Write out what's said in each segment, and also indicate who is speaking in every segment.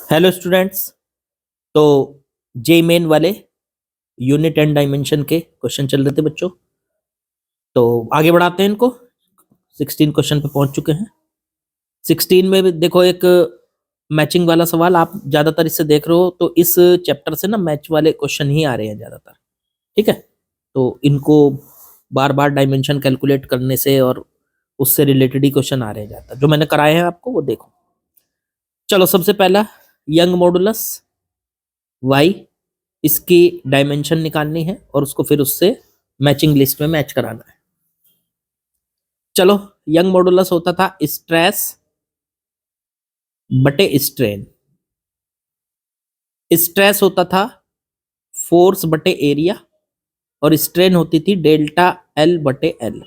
Speaker 1: Hello students. तो जे main वाले unit and dimension के क्वेश्चन चल रहे थे बच्चों। तो आगे बढ़ाते हैं इनको। 16 क्वेश्चन पे पहुंच चुके हैं। 16 में भी देखो एक मैचिंग वाला सवाल आप ज्यादातर इससे देख रहे हो, तो इस चैप्टर से ना मैच वाले क्वेश्चन ही आ रहे हैं ज्यादातर। ठीक है, तो इनको बार बार डायमेंशन कैलकुलेट करने से और उससे रिलेटेड ही क्वेश्चन आ रहे हैं ज्यादातर, जो मैंने कराए हैं आपको वो देखो। चलो सबसे पहला यंग मॉडुलस वाई, इसकी डायमेंशन निकालनी है और उसको फिर उससे मैचिंग लिस्ट में मैच कराना है। चलो, यंग मॉडुलस होता था स्ट्रेस बटे स्ट्रेन। स्ट्रेस होता था फोर्स बटे एरिया और स्ट्रेन होती थी डेल्टा एल बटे एल।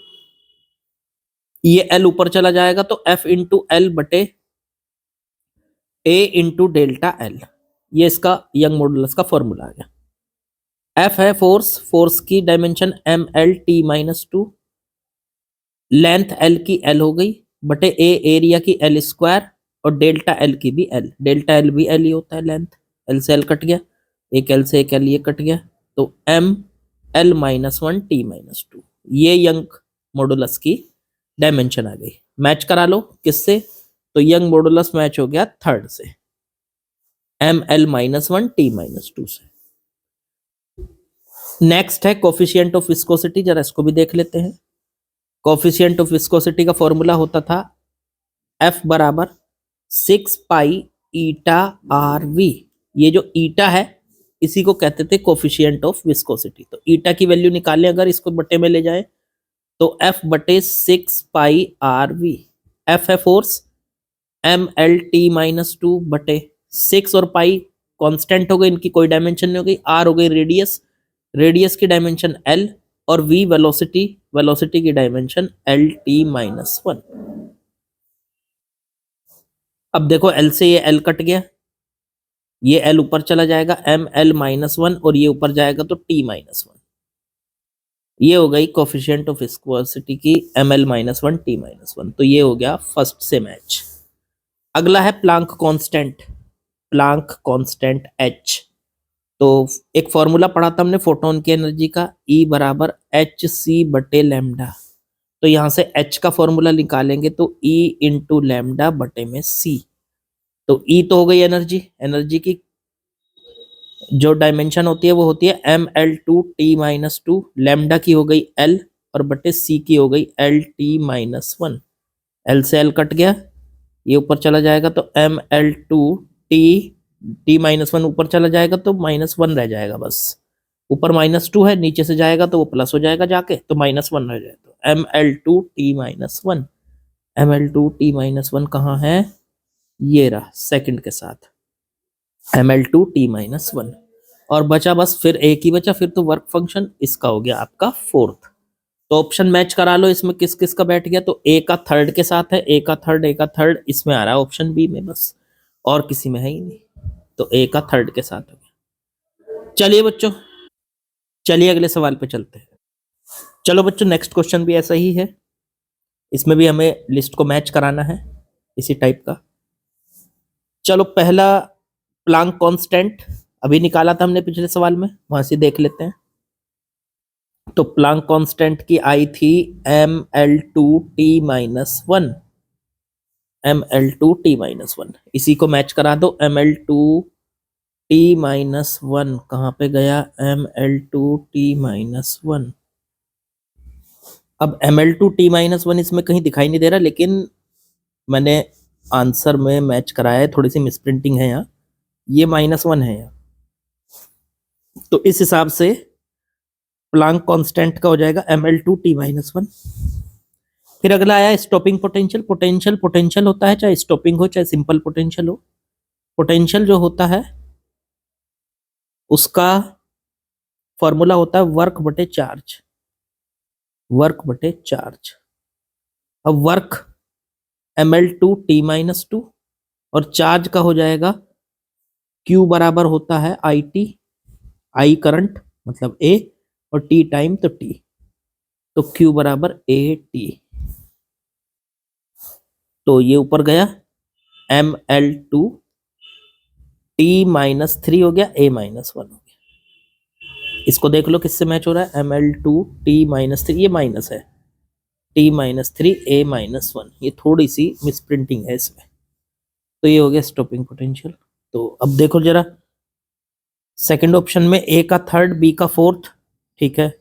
Speaker 1: ये एल ऊपर चला जाएगा तो एफ इंटू एल बटे ए इंटू डेल्टा एल। ये इसका यंग मॉडुलस का फॉर्मूला आ गया। एफ है फोर्स, फोर्स की dimension M L T minus two, length L की एल हो गई बटे ए एरिया की एल स्क्वायर और डेल्टा एल की भी एल। डेल्टा एल भी एल ही होता है, लेंथ एल से एल कट गया, एक एल से एक एल ये कट गया, तो M L minus one T minus two. ये यंग मॉडुलस की डायमेंशन आ गई। मैच करा लो किससे, तो यंग मॉडुलस मैच हो गया थर्ड से, M L minus one T minus two से। नेक्स्ट है कोफिशिएंट ऑफ विस्कोसिटी, जरा इसको भी देख लेते हैं। कोफिशिएंट ऑफ विस्कोसिटी का फॉर्मूला होता था एफ बराबर 6 पाई ईटा आर वी। ये जो ईटा है इसी को कहते थे कोफिशिएंट ऑफ विस्कोसिटी। तो ईटा की वैल्यू निकालें, अगर इसको बटे में ले जाए तो एफ बटे 6 पाई आर वी। एफ है force, M L T minus two बटे 6 और पाई कांस्टेंट हो गई, इनकी कोई डायमेंशन नहीं हो गई। आर हो गई रेडियस, रेडियस की डायमेंशन एल, और वी वेलोसिटी, वेलोसिटी की dimension L T minus one. अब देखो एल से ये एल कट गया, ये एल ऊपर चला जाएगा एम एल माइनस वन, और ये ऊपर जाएगा तो टी माइनस वन। ये हो गई कोफिशिएंट ऑफ विस्कोसिटी की M L minus one T minus one. तो ये हो गया फर्स्ट से मैच। अगला है Planck constant, Planck constant H. तो एक फॉर्मूला पढ़ा था हमने फोटोन की एनर्जी का, ई बराबर एच सी बटे लैम्डा। तो यहां से एच का फॉर्मूला निकालेंगे तो ई इंटू लैम्डा बटे में सी। तो ई तो हो गई एनर्जी, एनर्जी की जो डायमेंशन होती है वो होती है M L two T minus two, lambda की हो गई एल और बटे सी की हो गई L T minus one. L से एल कट गया, ये ऊपर चला जाएगा तो M L two T, T minus one ऊपर चला जाएगा तो माइनस वन रह जाएगा बस। ऊपर माइनस टू है, नीचे से जाएगा तो वो प्लस हो जाएगा जाके, तो माइनस वन रह जाएगा। तो M L two T minus one, M L two T minus one कहाँ है, ये रहा सेकंड के साथ M L two T minus one. और बचा बस फिर एक ही बचा, फिर तो वर्क फंक्शन इसका हो गया आपका फोर्थ। तो ऑप्शन मैच करा लो, इसमें किस किस का बैठ गया, तो ए का थर्ड के साथ है, ए का थर्ड, ए का थर्ड इसमें आ रहा है ऑप्शन बी में बस, और किसी में है ही नहीं। तो ए का थर्ड के साथ हो गया। चलिए बच्चों, चलिए अगले सवाल पे चलते हैं। चलो बच्चों, नेक्स्ट क्वेश्चन भी ऐसा ही है, इसमें भी हमें लिस्ट को मैच कराना है इसी टाइप का। चलो पहला प्लांक कांस्टेंट अभी निकाला था हमने पिछले सवाल में, वहां से देख लेते हैं। तो प्लांक कांस्टेंट की आई थी M L two T minus one, M L two T minus one. इसी को मैच करा दो, M L two T minus one कहाँ पे गया, M L two T minus one. अब M L two T minus one इसमें कहीं दिखाई नहीं दे रहा, लेकिन मैंने आंसर में मैच कराया है, थोड़ी सी मिसप्रिंटिंग है यहाँ, ये माइनस वन है यहाँ। तो इस हिसाब से प्लांक कांस्टेंट का हो जाएगा M L two T minus one. फिर अगला आया स्टॉपिंग पोटेंशियल। पोटेंशियल पोटेंशियल होता है, चाहे स्टॉपिंग हो चाहे सिंपल पोटेंशियल हो। पोटेंशियल जो होता है उसका फॉर्मूला होता है वर्क बटे चार्ज, वर्क बटे चार्ज। अब work M L two T minus two और चार्ज का हो जाएगा क्यू बराबर होता है आई टी, आई करंट मतलब ए, और टी टाइम तो टी, तो क्यू बराबर ए टी। तो ये ऊपर गया एम एल टू T-3 हो गया, A-1 हो गया। इसको देख लो किससे मैच हो रहा है, Ml2 T-3, ये माइनस है, T-3 A-1, ये थोड़ी सी मिसप्रिंटिंग है इसमें। तो ये हो गया स्टॉपिंग पोटेंशियल। तो अब देखो जरा सेकंड ऑप्शन में A का थर्ड, B का फोर्थ, ठीक है,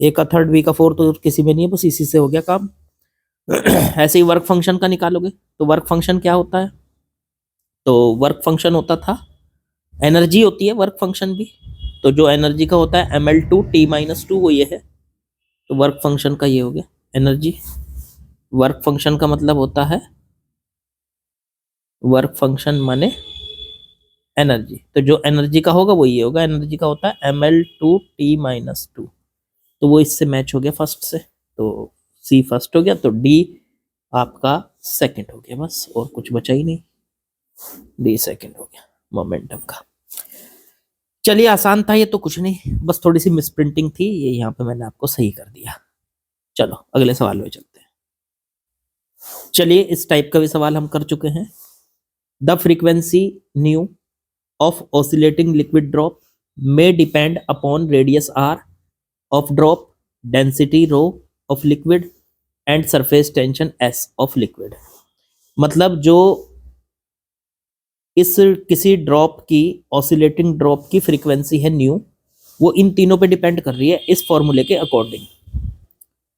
Speaker 1: A का थर्ड B का फोर्थ तो किसी में नहीं है, बस इसी से हो गया काम। ऐसे ही वर्क फंक्शन का निकालोगे तो वर्क फंक्शन क्या होता है, तो वर्क फंक्शन होता था, एनर्जी होती है वर्क फंक्शन भी, तो जो एनर्जी का होता है ml2 T-2 वो ये है, तो वर्क फंक्शन का ये हो गया एनर्जी। वर्क फंक्शन का मतलब होता है, वर्क फंक्शन माने एनर्जी, तो जो एनर्जी का होगा वो ये होगा, एनर्जी का होता है ml2 T-2, तो वो इससे मैच हो गया फर्स्ट से, तो सी फर्स्ट हो गया, तो डी आपका सेकंड हो गया, बस और कुछ बचा ही नहीं, डी सेकंड हो गया मोमेंटम का। चलिए आसान था ये तो, कुछ नहीं, बस थोड़ी सी मिसप्रिंटिंग थी, ये यहाँ पे मैंने आपको सही कर दिया। चलो अगले सवाल में चलते हैं। चलिए इस टाइप का भी सवाल हम कर चुके हैं। The frequency new of oscillating liquid drop may depend upon radius r of drop, density rho of liquid and surface tension s of liquid। मतलब जो इस किसी ड्रॉप की, ऑसिलेटिंग ड्रॉप की फ्रीक्वेंसी है न्यू, वो इन तीनों पे डिपेंड कर रही है इस फॉर्मूले के अकॉर्डिंग।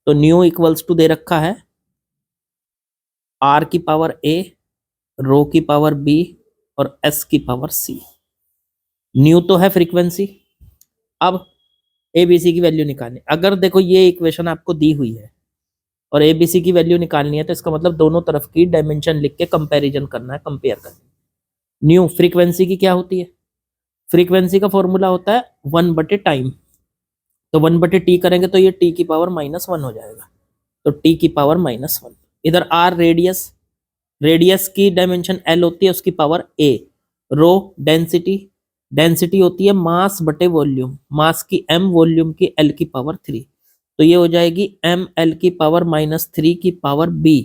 Speaker 1: तो न्यू इक्वल्स टू दे रखा है आर की पावर ए, रो की पावर बी और एस की पावर सी। न्यू तो है फ्रीक्वेंसी, अब ए बी सी की वैल्यू निकालनी। अगर देखो ये इक्वेशन आपको दी हुई है और ए बी सी की वैल्यू निकालनी है, तो इसका मतलब दोनों तरफ की डायमेंशन लिख के कंपैरिजन करना है, कंपेयर करना है। न्यू फ्रीक्वेंसी की क्या होती है, फ्रीक्वेंसी का फॉर्मूला होता है 1/टाइम, तो 1/t करेंगे तो ये t की पावर -1 हो जाएगा, तो t की पावर -1। इधर r रेडियस, रेडियस की डायमेंशन l होती है, उसकी power a। Rho density, density होती है मास बटे वॉल्यूम, मास की m, वॉल्यूम की l की पावर 3, तो ये हो जाएगी m l की पावर -3 की पावर b।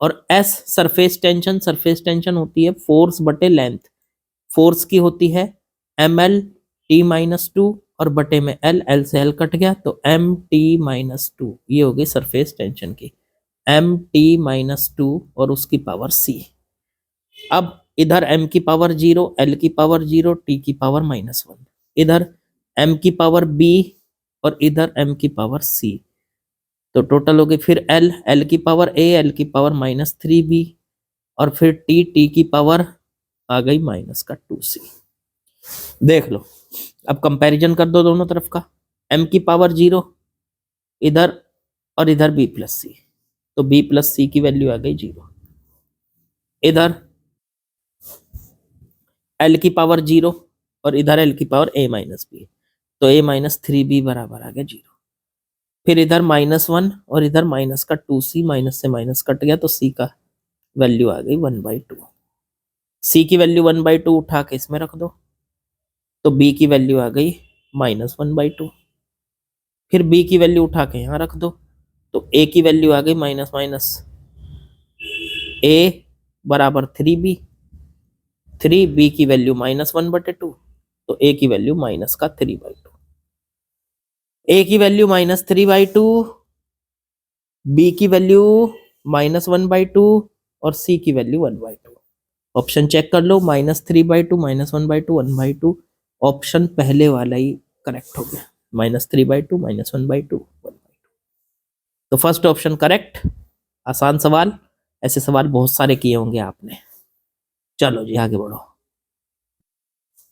Speaker 1: और s surface tension, surface tension होती है फोर्स बटे लेंथ, फोर्स की होती है ml T-2 और बटे में l से l कट गया, तो mt-2, ये हो गई सरफेस टेंशन की, mt-2 और उसकी पावर c। अब इधर m की पावर 0, l की पावर 0, t की पावर -1, इधर m की पावर b और इधर m की पावर c, तो टोटल हो गई फिर l की पावर a, l की पावर -3b और फिर t की पावर आ गई -2c। देख लो, अब कंपैरिजन कर दो दोनों तरफ का, m की पावर 0 इधर और इधर b प्लस सी, तो b प्लस सी की वैल्यू आ गई 0। इधर l की पावर 0 और इधर l की पावर a-b, तो a-3b बराबर आ गया 0। फिर इधर -1 और इधर -2c, माइनस से माइनस कट गया, तो c का वैल्यू आ गई 1/2। c की वैल्यू 1/2 उठा के इसमें रख दो, तो b की वैल्यू आ गई -1/2। फिर b की वैल्यू उठा के यहाँ रख दो, तो a की वैल्यू आ गई माइनस माइनस a बराबर 3b, 3b की वैल्यू -1/2, तो a की वैल्यू माइनस का 3/2, a की वैल्यू -3/2, b की वैल्यू -1/2 और c की वैल्यू 1/2। ऑप्शन चेक कर लो, -3/2, -1/2, 1/2, ऑप्शन पहले वाला ही करेक्ट हो गया, -3/2, -1/2, 1/2। तो फर्स्ट ऑप्शन करेक्ट। आसान सवाल, ऐसे सवाल बहुत सारे किए होंगे आपने। चलो जी आगे बढ़ो।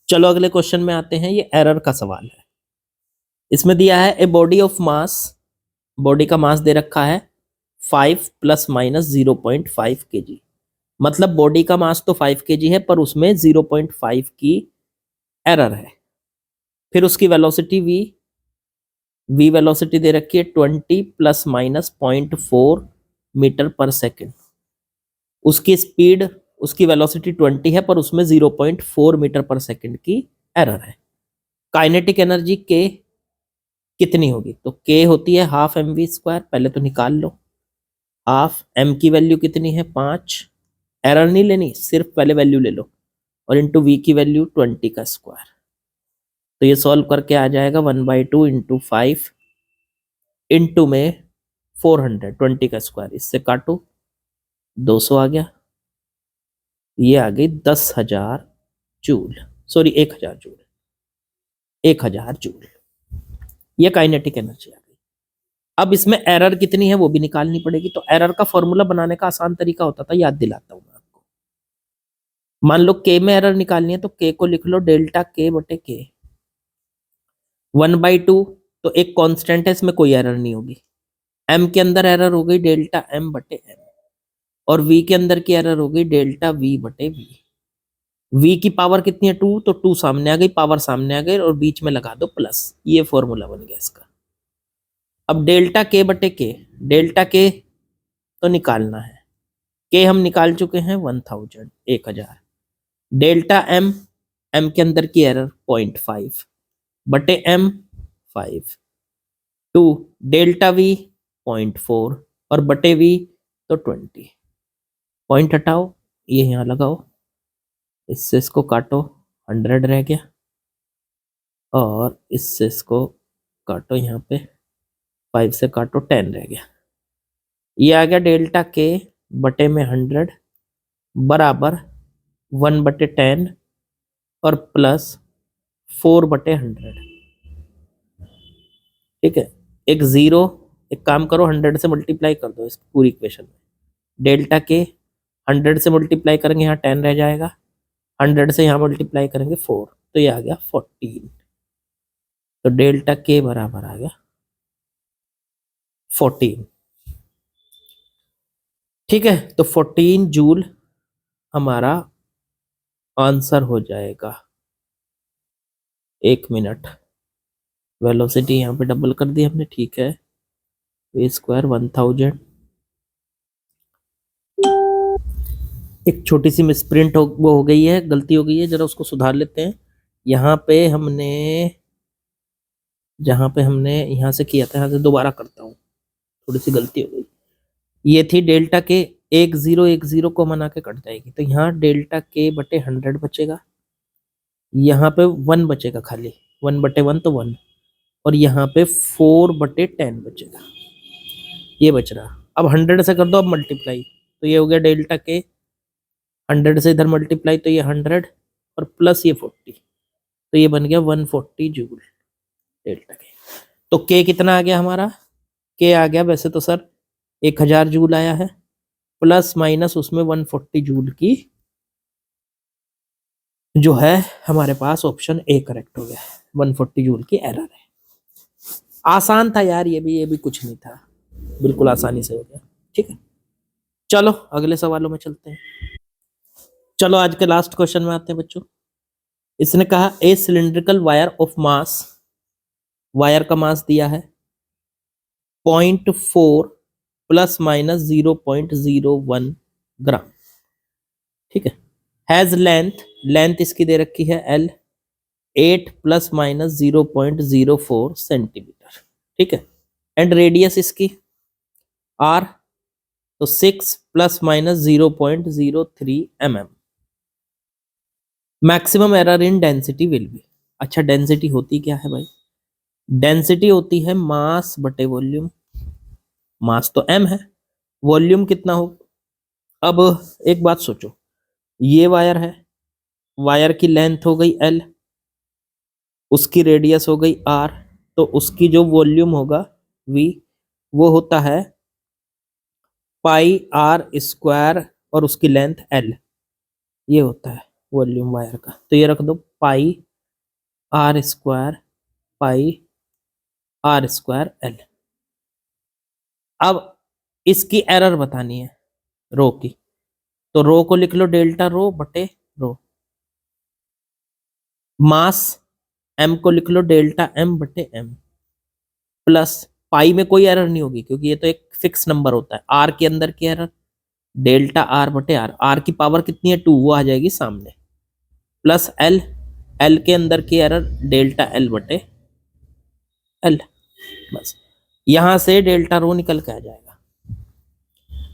Speaker 1: चलो अगले क्वेश्चन में आते हैं, ये एरर का सवाल है। इसमें दिया है a body of mass, body का मास दे रखा है 5 ± 0.5 kg, मतलब बॉडी का मास तो 5 kg है पर उसमें 0.5 की एरर है। फिर उसकी वेलोसिटी v वेलोसिटी दे रखी है 20 ± 0.4 मीटर पर सेकेंड, उसकी स्पीड, उसकी वेलोसिटी 20 है पर उसमें 0.4 मीटर पर सेकेंड की एरर है। काइनेटिक एनर्जी k कितनी होगी, तो k होती है हाफ mv², पहले तो निकाल लो। हाफ m की वैल्यू कितनी है 5, एरर नहीं लेनी, सिर्फ पहले वैल्यू ले लो, और इंटू वी की वैल्यू 20 का स्क्वायर। तो ये सॉल्व करके आ जाएगा 1/2 इंटू 5 इंटू में 400, 20 का स्क्वायर, इससे काटो 200 आ गया। ये आ गई 10,000 जूल, सॉरी 1,000 जूल, 1,000 जूल। ये काइनेटिक एनर्जी आ गई। अब इसमें एरर कितनी है वो भी निकालनी पड़ेगी। तो एरर का फॉर्मूला बनाने का आसान तरीका होता था, याद दिलाता हूं मैं आपको। मान लो के में एरर निकालनी है तो के को लिख लो डेल्टा के बटे के, 1/2। तो एक कांस्टेंट है, इसमें कोई एरर नहीं होगी। एम के अंदर एरर हो गई डेल्टा एम बटे एम, और वी के अंदर की एरर हो गई डेल्टा वी बटे वी। वी की पावर कितनी है 2, तो 2 सामने आ गई, पावर सामने आ गई, और बीच में लगा दो प्लस। ये फॉर्मूला बन गया इसका। अब डेल्टा के बटे के, डेल्टा के तो निकालना है, के हम निकाल चुके हैं 1000, 1000। डेल्टा एम, एम के अंदर की एरर 0.5 बटे एम 5, 2 डेल्टा वी 0.4 और बटे वी तो 20। पॉइंट हटाओ, ये यहाँ लगाओ, इससे इसको काटो 100 रह गया, और इससे इसको काटो, यहाँ पे 5 से काटो 10 रह गया। ये आ गया डेल्टा के बटे में 100 बराबर 1/10 और प्लस 4/100। ठीक है, एक जीरो, एक काम करो 100 से मल्टीप्लाई कर दो इस पूरी इक्वेशन में। डेल्टा के 100 से मल्टीप्लाई करेंगे, यहाँ 10 रह जाएगा, 100 से यहाँ मल्टीप्लाई करेंगे 4, तो ये आ गया 14। तो डेल्टा के बराबर आ गया 14। ठीक है, तो 14 जूल हमारा आंसर हो जाएगा। 1 मिनट, वेलोसिटी यहाँ पे डबल कर दी हमने। ठीक है, वी स्क्वायर 1000। एक छोटी सी मिसप्रिंट वो हो गई है, गलती हो गई है, जरा उसको सुधार लेते हैं। यहाँ पे हमने, जहाँ पे हमने यहाँ से किया था, यहाँ से दोबारा करता हूँ, थोड़ी सी गलती हो गई। ये थी डेल्टा के, 1010 को मना के कट जाएगी, तो यहाँ डेल्टा के बटे 100 बचेगा, यहाँ पे 1 बचेगा खाली, 1/1 तो 1, और यहाँ पे 4/10 बचेगा, ये बच रहा। अब 100 से कर दो अब मल्टीप्लाई, तो ये हो गया डेल्टा के, 100 से इधर मल्टीप्लाई तो ये 100 और प्लस ये 40, तो ये बन गया 140 जूल डेल्टा के। तो के कितना आ गया हमारा, के आ गया वैसे तो सर 1000 जूल आया है, प्लस माइनस उसमें 140 जूल की जो है हमारे पास ऑप्शन ए करेक्ट हो गया, 140 जूल की एरर है। आसान था यार, ये भी कुछ नहीं था, बिल्कुल आसानी से हो गया। ठीक है, चलो अगले सवालों में चलते हैं। चलो आज के लास्ट क्वेश्चन में आते हैं बच्चों। इसने कहा a cylindrical wire of mass, wire का मास दिया है 0.4 प्लस माइनस 0.01 ग्राम। ठीक है, हैज लेंथ, लेंथ इसकी दे रखी है L, 8 प्लस माइनस 0.04 सेंटीमीटर। ठीक है, एंड रेडियस इसकी R, तो 6 plus minus 0.03 mm। Maximum error in density will be. अच्छा, डेंसिटी होती क्या है भाई, डेंसिटी होती है मास बटे वॉल्यूम। मास तो m है, वॉल्यूम कितना हो। अब एक बात सोचो, ये वायर है, वायर की लेंथ हो गई L, उसकी रेडियस हो गई R, तो उसकी जो वॉल्यूम होगा V, वो होता है पाई R स्क्वायर और उसकी लेंथ L, ये होता है वॉल्यूम वायर का। तो ये रख दो पाई R square pi R square L। अब इसकी एरर बतानी है रो की, तो रो को लिख लो डेल्टा रो बटे रो। मास m को लिख लो डेल्टा m बटे m, प्लस पाई में कोई एरर नहीं होगी क्योंकि ये तो एक फिक्स नंबर होता है। r के अंदर की एरर डेल्टा r बटे r, r की पावर कितनी है 2, वो आ जाएगी सामने, प्लस l, l के अंदर की एरर डेल्टा l बटे l। बस यहां से डेल्टा रो निकल के आ जाएगा।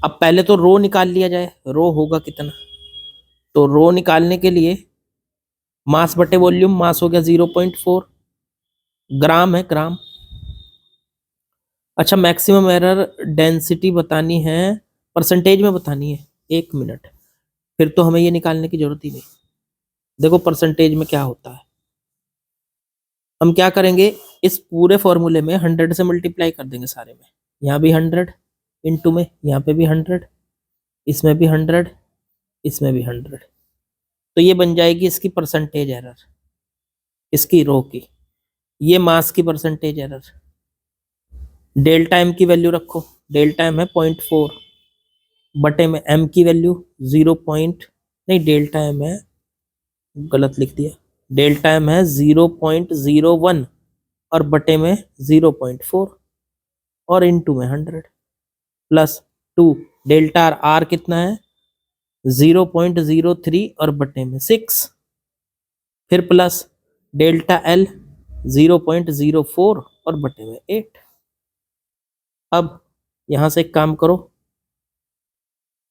Speaker 1: अब पहले तो रो निकाल लिया जाए, रो होगा कितना, तो रो निकालने के लिए मास बटे वॉल्यूम, मास हो गया 0.4, ग्राम है ग्राम। अच्छा मैक्सिमम एरर डेंसिटी बतानी है, परसेंटेज में बतानी है, 1 मिनट, फिर तो हमें ये निकालने की जरूरत ही नहीं। देखो परसेंटेज में क्या होता है, हम क्या करेंगे, इस पूरे फॉर्मूले में 100 से मल्टीप्लाई कर देंगे सारे में, यहाँ भी 100 इंटू में, यहाँ पे भी 100, इसमें भी 100, इसमें भी 100, तो ये बन जाएगी इसकी परसेंटेज एरर, इसकी रो की, ये मास की परसेंटेज एरर। डेल्टा एम की वैल्यू रखो, डेल्टा एम है 0.4 बटे में एम की वैल्यू 0 पॉइंट, नहीं डेल्टा एम है, गलत लिख दिया, डेल्टा एम है 0.01 और बटे में 0.4 और इनटू में 100 प्लस 2, डेल्टा आर, आर कितना है 0.03 और बटे में 6, फिर प्लस डेल्टा एल 0.04 और बटे में 8। अब यहां से एक काम करो,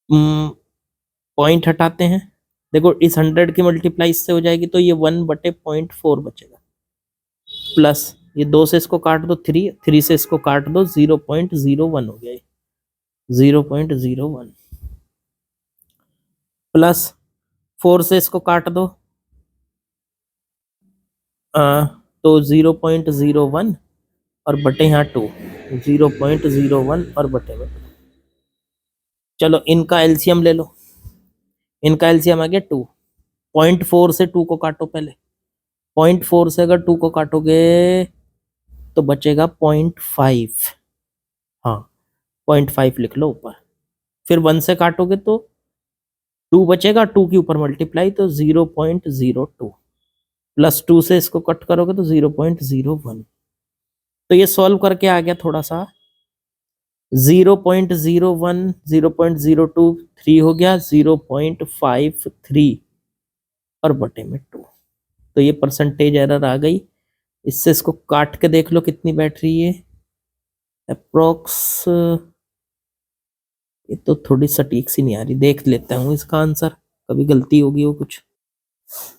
Speaker 1: पॉइंट हटाते हैं, देखो इस 100 की मल्टीप्लाई इससे हो जाएगी तो ये 1/0.4 बचेगा, प्लस ये 2 से इसको काट दो 3, 3 से इसको काट दो 0.01 हो गया, 0.01 प्लस 4 से इसको काट दो तो 0.01 और बटे यहाँ 2, 0.01 और बटे में 2। चलो इनका एलसीएम ले लो, इनका एलसीएम आ गया 2, 0.4 से 2 को काटो पहले, 0.4 से अगर 2 को काटोगे तो बचेगा 0.5, हाँ 0.5 लिख लो ऊपर, फिर 1 से काटोगे तो 2 बचेगा, 2 के ऊपर मल्टीप्लाई तो 0.02 प्लस 2 से इसको कट करोगे तो 0.01, तो ये सॉल्व करके आ गया थोड़ा सा 0.01, 0.02, 3 हो गया 0.53 और बटे में 2, तो ये परसेंटेज एरर आ गई। इससे इसको काट के देख लो कितनी बैठ रही है, अप्रोक्स, ये तो थोड़ी सटीक सी नहीं आ रही, देख लेता हूँ इसका आंसर, कभी गलती होगी वो कुछ।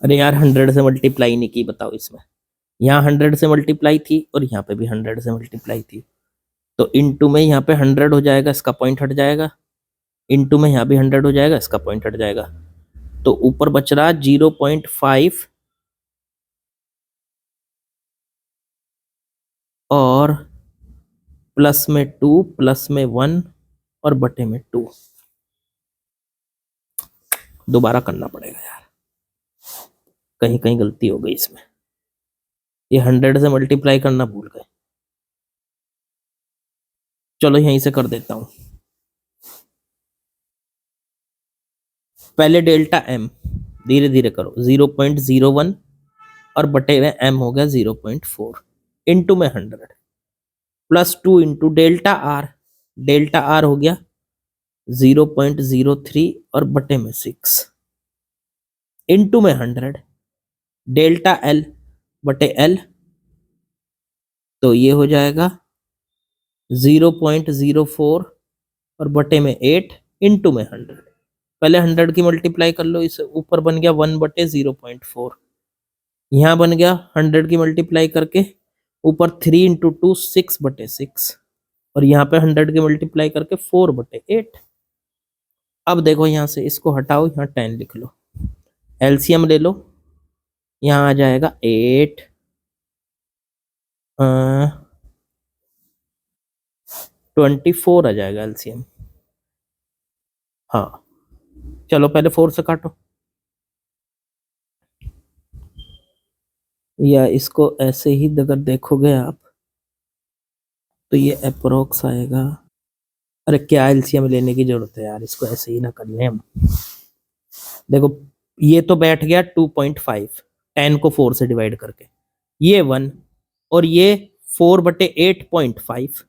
Speaker 1: अरे यार 100 से मल्टीप्लाई नहीं की, बताओ इसमें, यहाँ 100 से मल्टीप्लाई थी और यहाँ पे भी 100 से मल्टीप्लाई थी, तो इनटू में यहाँ पे 100 हो जाएगा, इसका पॉइंट हट जाएगा, इनटू में यहाँ भी 100 हो जाएगा, इसका पॉइंट हट जाएगा, तो ऊपर बच रहा 0.5 और प्लस में 2 प्लस में 1 और बटे में 2। दोबारा करना पड़ेगा यार, कहीं कहीं गलती हो गई इसमें, ये 100 से मल्टीप्लाई करना भूल गए। चलो यहीं से कर देता हूं, पहले डेल्टा एम, धीरे धीरे करो, 0.01 और बटे में एम हो गया 0.4 इंटू में 100 plus 2 into delta R, delta R हो गया 0.03 और बटे में 6 इंटू में 100 डेल्टा एल बटे एल, तो ये हो जाएगा 0.04 और बटे में 8 इंटू में 100, पहले 100 की मल्टीप्लाई कर लो, इस ऊपर बन गया 1/0.4, यहाँ बन गया 100 की मल्टीप्लाई करके ऊपर 3 इंटू 2 6/6 और यहाँ पे 100 की मल्टीप्लाई करके 4/8। अब देखो यहाँ से इसको हटाओ, यहाँ 10 लिख लो, एलसीएम ले लो, यहाँ आ जाएगा 8 24 आ जाएगा एलसीएम, हाँ चलो पहले 4 से काटो, या इसको ऐसे ही अगर देखोगे आप तो ये अप्रोक्स आएगा, अरे क्या एलसीएम लेने की जरूरत है यार, इसको ऐसे ही ना कर लें हम। देखो ये तो बैठ गया 2.5, 10 को 4 से डिवाइड करके, ये 1 और ये 4/8.5,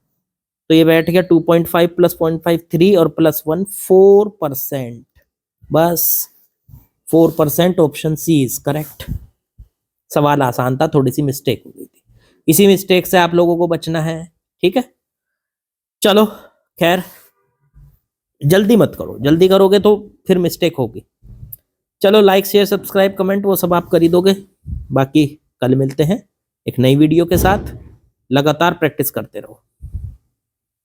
Speaker 1: तो ये बैठ गया 2.5 प्लस 0.5 3 और प्लस 1 4%, बस 4%, ऑप्शन सी इज करेक्ट। सवाल आसान था, थोड़ी सी मिस्टेक हो गई थी, इसी मिस्टेक से आप लोगों को बचना है, ठीक है। चलो खैर, जल्दी मत करो, जल्दी करोगे तो फिर मिस्टेक होगी, चलो लाइक शेयर सब्सक्राइब कमेंट वो सब आप कर ही दोगे, बाकी कल मिलते हैं एक नई वीडियो के साथ। लगातार प्रैक्टिस करते रहो।